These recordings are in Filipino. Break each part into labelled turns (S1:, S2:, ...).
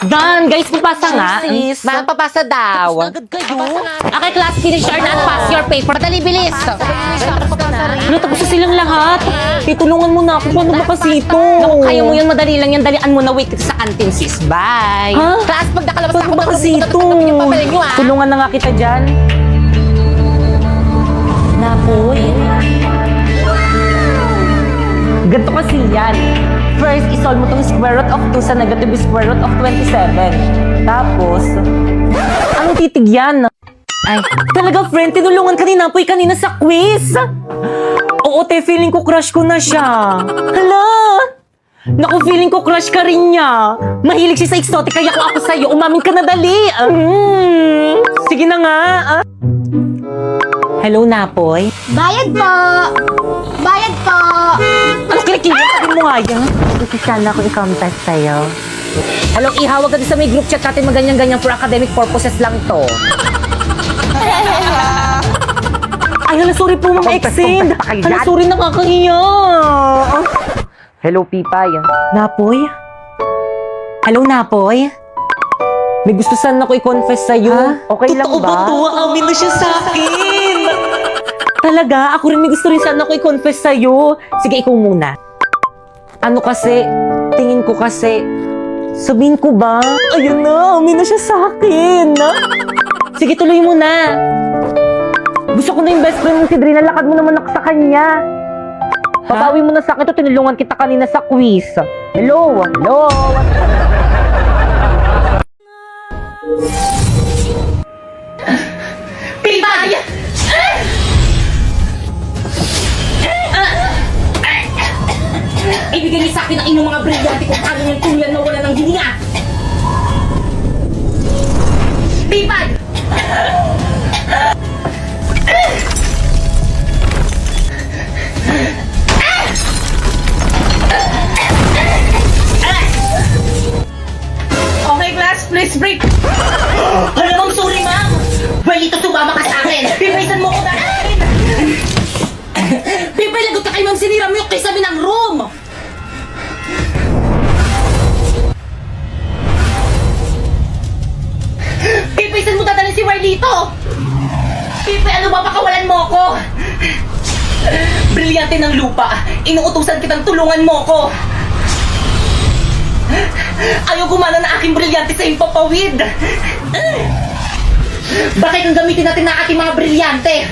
S1: Dan, guys, papasa nga.
S2: Sis,
S1: Ba?
S2: papasa daw.
S1: Agad kayo. Okay, class, finish your and pass your paper.
S2: Madali, bilis.
S1: Ano, tapos na silang lahat. Itulungan mo na ako. Paano ba kasi ito? Naku, kaya mo yun, madali lang yan. Dalian mo na, wait sa canteen, sis. Bye.
S2: Ha? Class, pag nakalabas na
S1: Paano
S2: ako,
S1: ba kasi ito?
S2: tatanggapin yung papel nyo, ah.
S1: Tulungan na nga kita dyan. Napoy. Ganito kasi yan. First, isolve mo tong square root of 2 sa negative square root of 27. Tapos, anong titig yan? Ay, talaga friend, tinulungan ka ni Napoy kanina sa quiz. Oo, te, feeling ko crush ko na siya. Hala! Naku, feeling ko crush ka rin niya. Mahilig siya sa exotic, kaya kung ako sa'yo, umamin ka na dali. Sige na nga. Hello, Napoy.
S3: Bayad po! Bayad po!
S1: Ano kinikilig? Sabi mo nga yan. Gusto sana ako i-contact sa'yo. Hello, ihawag ka din sa may group chat natin maganyan-ganyan for academic purposes lang to. Ay, hala, sorry po mga extend. Hala, sorry, nakakahiya. Hello, Pipay. Napoy? Hello, Napoy? May gusto sana ako i-confess sa'yo. Okay lang ba? Totoo ba to? Amin na siya sa akin. Talaga? Ako rin may gusto rin sana ako i-confess sa'yo. Sige, ikaw muna. Ano kasi, tingin ko kasi, sabihin ko ba? Ayun na, amin na siya sa akin. Sige, tuloy mo na. Gusto ko na yung best friend mong si Drina, lakad mo naman ako sa kanya. Pabawi mo na sa akin to, tinulungan kita kanina sa quiz. Hello? Hello?
S2: Pipay!
S1: Ibigay niyo sa akin ang inyong mga brilyante kung paano yung tuyan na wala ng hininga.
S2: Pipay! Okay, class, please break.
S1: Hala, ma'am, sorry, ma'am. Well, ito sumama ka sa akin. Pipaysan mo ko na akin. Pipay, lagot ka kay ma'am, sinira mo yung kisame ng room.
S2: Pipay, saan mo dadalhin si Warlito? Pipay, ano ba, pakawalan mo ako? Brilyante ng lupa, inuutusan kitang tulungan mo ako. Ayaw gumana na aking brilyante sa himpapawid. Bakit ang gamitin natin na ating mga brilyante?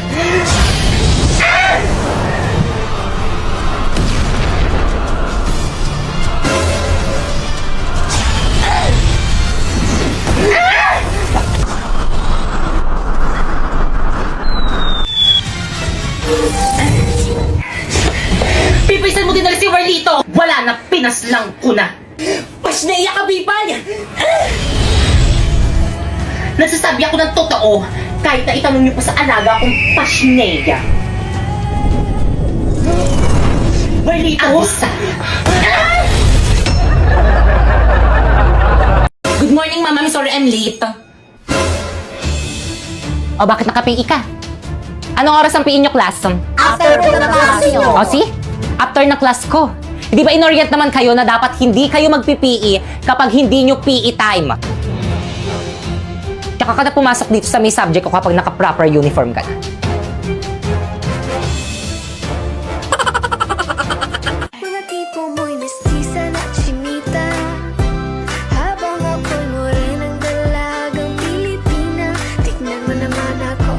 S2: Pipisan mo dinala si Warlito. Wala na, pinaslang ko na.
S1: Pasneya ka, Pipay.
S2: Nagsasabi ako ng totoo kahit na itanong niyo pa sa alaga kong pasneya. Warlito!
S1: Good morning, ma'am. I'm sorry I'm late. O, bakit naka-PE ka? Anong oras ang PE nyo, class?
S3: After po na klase nyo.
S1: O, see? After na class ko. Di ba inorient naman kayo na dapat hindi kayo mag-PE kapag hindi nyo PE time? Tsaka ka na pumasok dito sa may subject ko kapag naka-proper uniform ka na.
S4: Mga tipo mo'y mestiza na chinita, habang ako'y morenang dalagang Pilipina. Tignan mo naman ako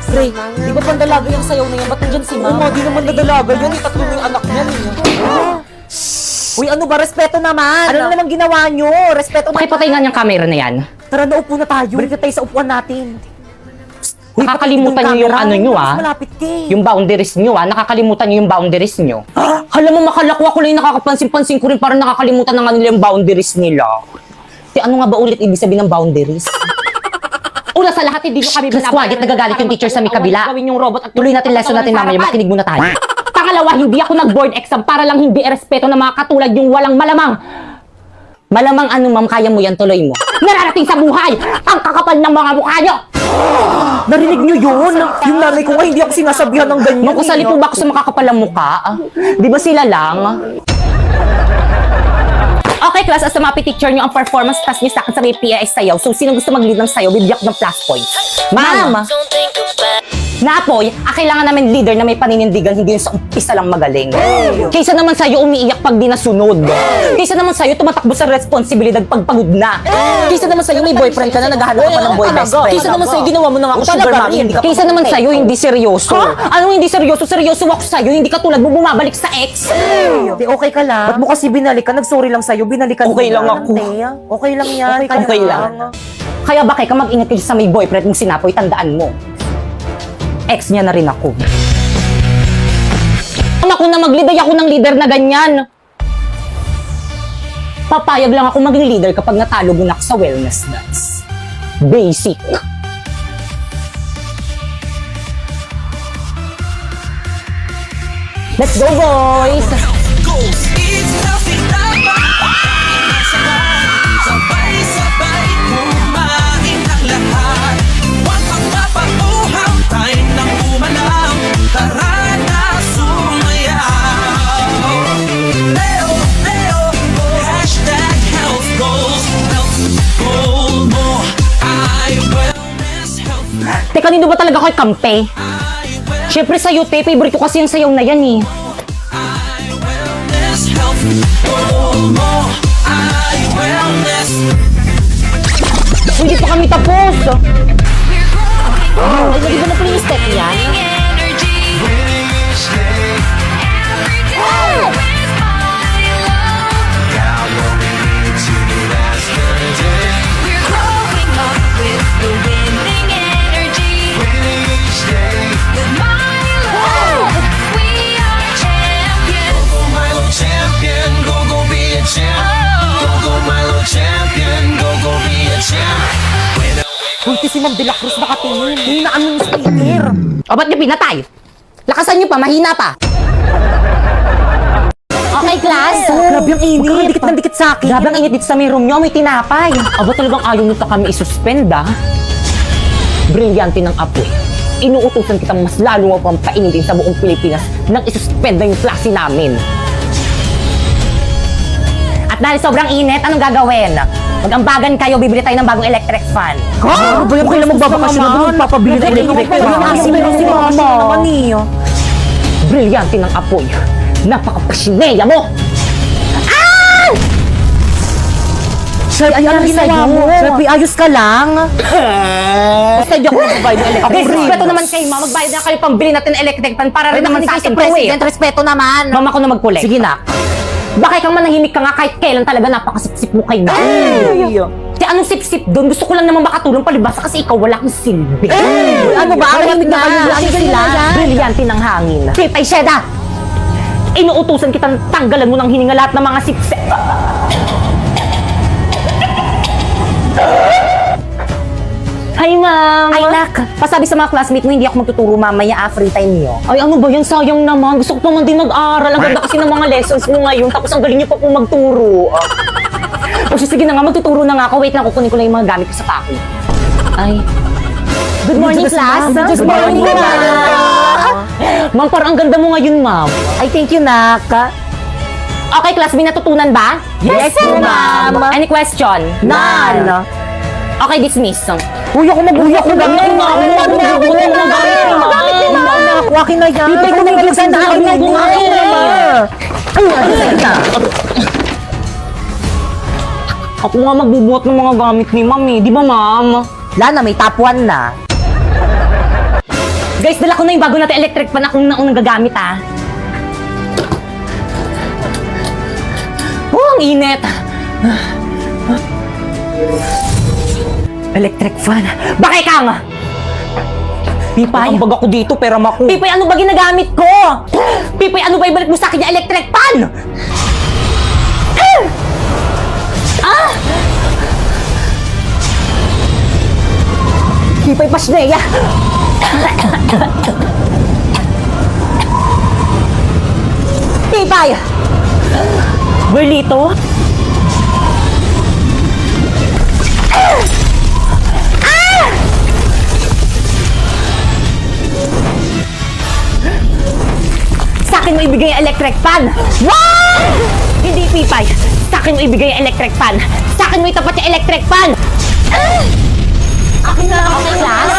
S4: sa
S1: Pre,
S4: mga
S1: di ba pandalaga yung sayaw na yan? Ba't nandyan si ma'am? Oo, di naman nadalaga yan. Itatlo na yung anak niya. Uy, ano ba? Respeto naman. Ano naman ginawa nyo? Respeto naman. Pakipatay nga niyang camera na yan. Tara, naupo na tayo. Balik na tayo sa upuan natin. Nakakalimutan niyo yung ano nyo, ah.
S3: Malapit ka eh.
S1: Yung boundaries nyo, ah. Nakakalimutan nyo yung boundaries nyo. Hala mo, makalakwa ko lang yung nakakapansin-pansin ko rin parang nakakalimutan na nga nila yung boundaries nila. Di ano nga ba ulit ibig sabihin ng boundaries? Una sa lahat, hindi nyo kami binabayaran. Quiet, nagagalit yung teacher sa may kabila. Gawin yung robot at tuloy natin lesson natin mamaya. Makinig muna tayo. Pangalawa, hindi ako nag-board exam para lang hindi irespeto ng mga katulad yung walang malamang. Malamang ano, ma'am, kaya mo yan, tuloy mo. Nararating sa buhay! Ang kakapal ng mga mukha nyo!
S3: Narinig nyo yun? Yung nanay ko nga hindi ako sinasabihan ng ganyan.
S1: Makusali po ba ako sa makakapalang mukha? Di ba sila lang? Okay, class, as mapipicture nyo ang performance task nyo sa akin sa may PIS sayaw. So, sino gusto mag-lead ng sayaw, bibigyan ko ng plus points. Ma'am! Napoy, kailangan namin leader na may paninindigan, hindi yung sa umpisa lang magaling. Kaysa naman sa'yo umiiyak pag di nasunod. Kaysa naman sa'yo tumatakbo sa responsibilidad pag pagod na. Kaysa naman sa'yo may boyfriend ka na, naghahanap ka pa ng boy best friend.
S3: Kaysa naman sa'yo, ginawa mo na nga ako sugar mommy, hindi ka pa
S1: Kaysa naman
S3: perfect.
S1: sa'yo, hindi seryoso. Anong hindi seryoso? Seryoso ako sa'yo, hindi ka tulad mo bumabalik sa ex.
S3: Di, okay ka lang? Ba't mo kasi binalikan? Nag-sorry lang sa'yo, binalikan
S1: Okay
S3: mo
S1: lang ako.
S3: Okay lang yan.
S1: Okay lang. Kaya bakit ka mag-ingat kayo sa may boyfriend mong sinapoy, tandaan mo. Ex niya na rin ako. Ako na mag-lead, ay ako ng leader na ganyan. Papayag lang ako maging leader kapag natalo mo na ako sa wellness dance. Basic. Let's go, boys!
S5: It's healthy sabay-sabay kumain ang lahat. Huwag magpapauhaw, time nang umalaw. Tara na sumayaw. Leo, Leo, hashtag health goals. Health goal mo ay wellness health.
S1: Teka, nino ba talaga kayo kampe? Siyempre sa'yo, te. Favorite ko kasi yung sayaw na yan, eh.
S5: Ay wellness health goal mo ay wellness.
S1: Hindi pa kami tapos.
S3: Ay, hindi ba na pala yung step yan?
S5: Milo champion, go go be a champ. Go go Milo champion, go go be a champ.
S3: Ulti si Ma'am De La Cruz nakatingin. Hinaan mo yung speaker.
S1: O, ba't niyo pinatay? Lakasan niyo pa, mahina pa. Okay, class.
S3: Grabe ang init. Huwag kang dikit ng dikit sa akin.
S1: Grabe ang init dito sa may room niyo, may tinapay. Aba, talagang ayaw nito kami isuspend, ah. Brilyante ng apoy. Inuutusan kitang mas lalo mo pang painitin sa buong Pilipinas nang isuspend na yung klase namin. At dahil sobrang init, anong gagawin? Mag-ambagan kayo, bibili tayo ng bagong electric fan.
S3: Ano ba yung kailan magbabakasyon na doon? Magpapabili ng electric fan. Si Mama naman eh.
S1: Brilyante ng apoy. Napaka-pasineya mo! Ah!
S3: Shelby, ano ginawa mo? Shelby, ayos ka lang.
S1: Basta di ako magbayad ng electric. Okay, respeto naman kayo, ma. Magbayad na kayo pambili natin ng electric fan para rin naman sa ating president.
S3: respeto naman.
S1: Mama ko na mag-collect.
S3: Sige na.
S1: Bakit kang manahimik ka nga kahit kailan talaga napakasipsip mo kayo na? Kaya anong sip-sip doon? Gusto ko lang naman makatulong palibasa kasi ikaw wala kang silbi.
S3: Ano ba? Malamig na kayo lang sila.
S1: Brilyante ng hangin. Pipay Sheda! Inuutusan kitang tanggalan mo ng hininga lahat ng mga sip-sip. Hi, ma'am!
S3: Ay, nak.
S1: Pasabi sa mga classmate mo, hindi ako magtuturo mamaya free time niyo. Ay, ano ba yan? Sayang naman. Gusto ko pa man din mag-aral. Ang ganda kasi ng mga lessons mo ngayon. Tapos ang galing niyo pa po magturo. O sige na nga, magtuturo na nga ako. Wait lang, kukunin ko lang yung mga gamit ko sa pako. Ay. Good morning, class!
S3: Good morning, ma'am.
S1: Ma'am, parang ang ganda mo ngayon, ma'am.
S3: Ay, thank you, nak.
S1: Okay, class, may natutunan ba?
S3: Yes, ma'am.
S1: Any question?
S3: None.
S1: Okay, dismiss.
S3: Uy, ako mabuhay ako gamit ni mama.
S1: Gamit ni mama.
S3: Akin na yan. Pipay ko na sa akin na yan.
S1: Ako nga magbubuhat ng mga gamit ni ma'am eh. Di ba, ma'am?
S3: Lana, may top 1 na.
S1: Guys, dala ko na yung bago natin electric fan akong naunang gagamit, ah. Oh, ang init. Electric fan. Bakit kang? Pipay. Ang baga ko dito, pero maku. Pipay, ano ba ginagamit ko? Pipay, ano ba ibalik mo sa akin yung electric fan? Ah! Pipay, pasneya. Pipay! Berlito? Sa akin mo ibigay ang electric fan! Wow! Hindi, Pipay. Sa akin mo ibigay yung electric fan! Sa akin mo itapat yung electric fan! Akin na lang ako class!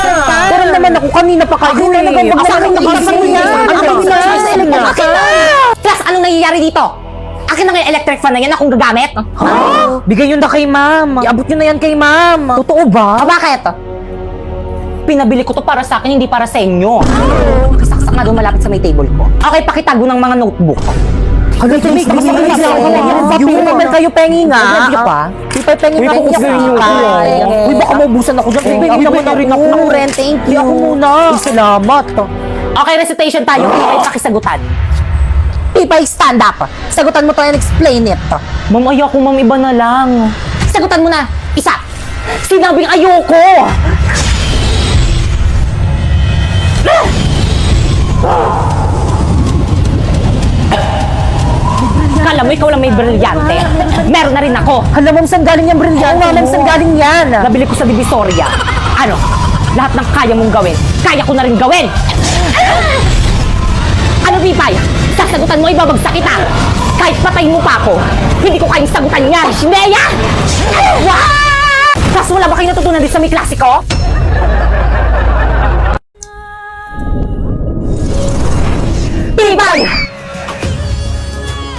S3: Pero naman ako kanina pa kayo
S1: Akin na naman, wag sa akin naman yan. Akin na! Class, anong nangyayari dito? Akin na nga yung electric fan na yan, akong gagamit.
S3: Bigay nyo na kay ma'am. Iabot nyo na yan kay ma'am. Totoo ba?
S1: Bakit? Pinabili ko to para sa akin, hindi para sa inyo. Kasaksak nga doon malapit sa may table ko. Okay, pakitago ng mga notebook.
S3: Hanggang ito, may kayo pengi nga.
S1: Nag-review pa?
S3: Di pa pengi nga ako sa inyo. Uy, baka maubusan ako dyan. Pengi naman na rin ako.
S1: Ren, thank you.
S3: Ako muna. Salamat.
S1: Okay, recitation tayo. Pipay, pakisagutan. Pipay, stand up. Sagutan mo to and explain it.
S3: Ma'am, ayoko ma'am, iba na lang.
S1: Sagutan mo na. Isa. Sinabing ayoko. Kala mo ikaw lang may brilyante. Meron na rin ako.
S3: Hala, ma'am, saan galing yung brilyante mo? Saan galing yan?
S1: Nabili ko sa Divisoria. Ano? Lahat ng kaya mong gawin, kaya ko na rin gawin. Ano, Pipay? Sasagutan mo, ibabagsak kita. Kahit patayin mo pa ako, hindi ko kayang sagutan yan. Shineya! Wow! Tapos wala ba kayo natutunan din sa may klasiko? Pipay!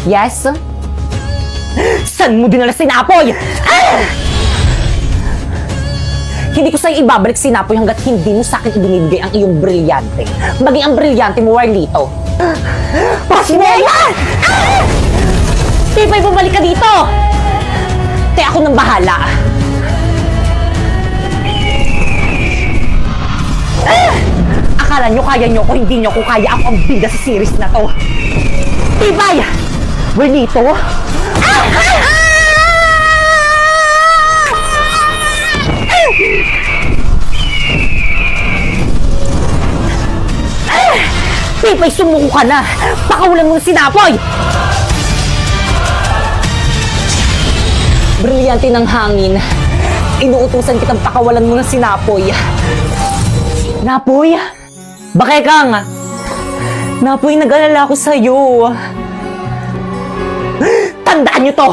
S1: Yes? Saan mo dinala sinapoy? Hindi ko sa'yo ibabalik sinapoy hanggat hindi mo sa'kin ibinibigay ang iyong brilyante. Maging ang brilyante mo, Warlito. Pasineya! Pipay, bumalik ka dito! Kaya ako nang bahala. Akala nyo kaya nyo ko, hindi nyo ko kaya. Ako ang bida sa series na to. Pipay! Warlito? Pipay, sumuko ka na! Pakawalan mo ng sinapoy! Brilyante ng hangin. Inuutusan kitang pakawalan mo ng sinapoy. Napoy? Bakekang! Napoy, nag-alala ko sa'yo. Tandaan nyo to!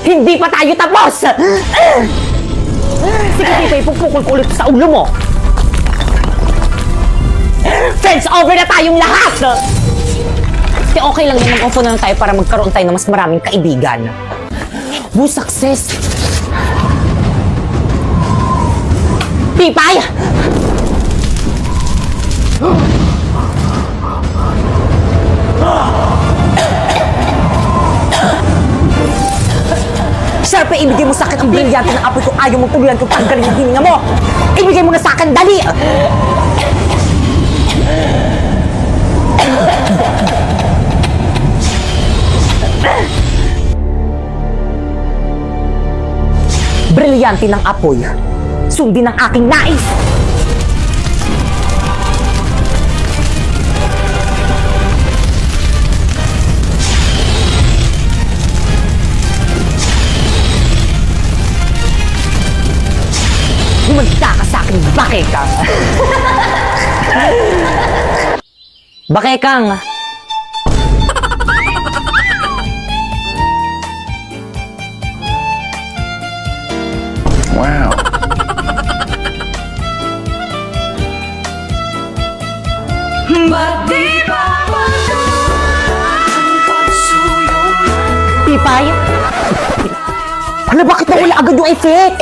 S1: Hindi pa tayo tapos! Sige, Pipay, pupukul ko ulit sa ulo mo! Friends, over na tayong lahat! Kaya okay lang yun, mag-offer na lang tayo para magkaroon tayo ng mas maraming kaibigan. Woo, success! Pipay! Siyempre, ibigay mo sa akin ang brilyante ng apoy kung ayaw mo tuluyan kung tanggalin yung hininga mo! Ibigay mo na sa akin, dali! Brilyante ng apoy. Sundin ang aking nais! Humanda ka sa akin, Bakekang! Bakekang!
S5: Wow.
S1: Pipay? Ano, bakit nawala agad yung effect?